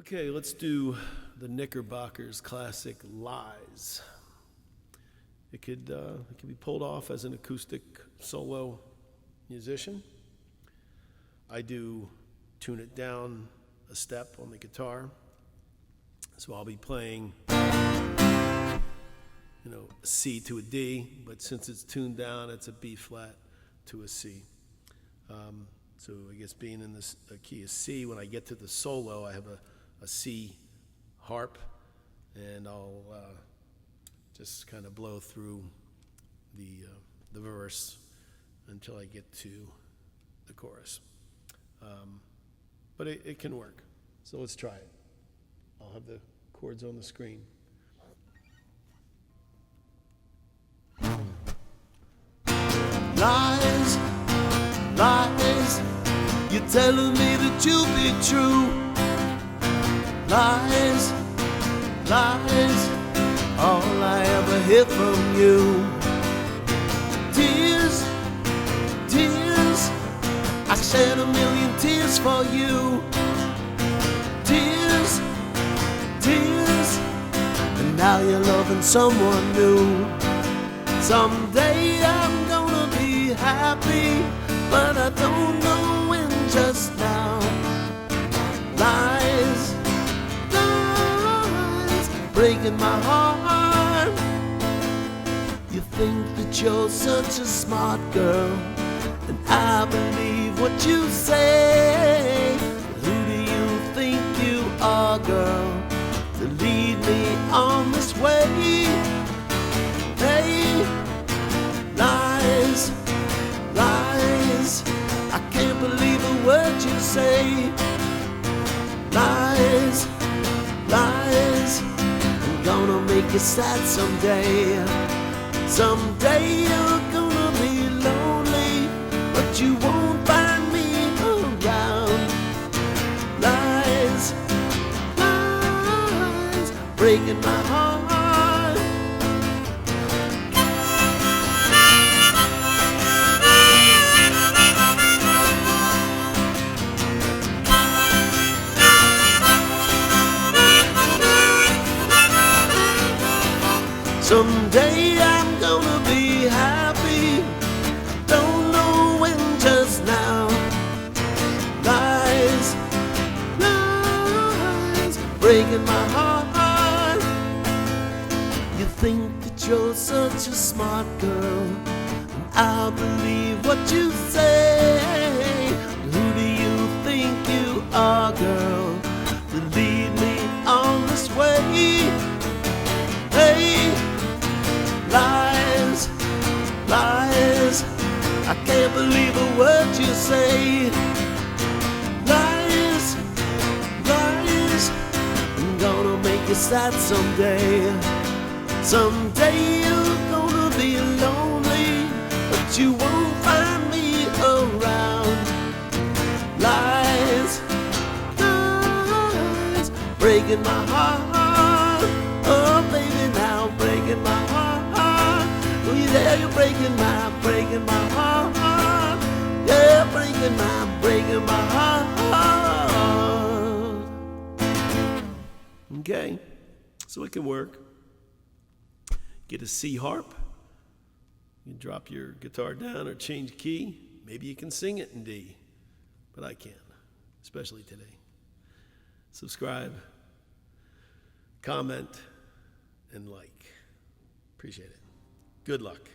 Okay, let's do the Knickerbockers classic Lies. It could be pulled off as an acoustic solo musician. I do tune it down a step on the guitar. So I'll be playing, a C to a D, but since it's tuned down, it's a B flat to a C. So I guess being in this key of C, when I get to the solo, I have a C harp, and I'll just kind of blow through the verse until I get to the chorus. But it can work. So let's try it. I'll have the chords on the screen. Lies, lies, you're telling me that you'll be true. Lies, lies, all I ever hear from you. Tears, tears, I shed a million tears for you. Tears, tears, and now you're loving someone new. Someday I'm gonna be happy, but I don't know when just now. Lies, lies, breaking my heart. You think that you're such a smart girl, and I believe what you say. Who do you think you are, girl, to lead me on this way? Hey, lies, lies, I can't believe a word you say. Lies, lies, I'm gonna make you sad someday. Someday you're gonna be lonely, but you won't find me around. Lies, lies, breaking my heart. Someday I'm gonna be happy, don't know when just now. Lies, lies, breaking my heart. You think that you're such a smart girl, and I believe what you say. Who do you think you are, girl, to lead me on this way? Hey, lies, lies, I can't believe a word you say. Lies, lies, I'm gonna make you sad someday. Someday you're gonna be lonely, but you won't find me around. Lies, lies, breaking my heart. Oh baby, now breaking my heart. Oh yeah, you're breaking my heart. Yeah, breaking my heart. Okay, so it can work. Get a C harp. You can drop your guitar down or change key. Maybe you can sing it in D, but I can't, especially today. Subscribe, comment, and like. Appreciate it. Good luck.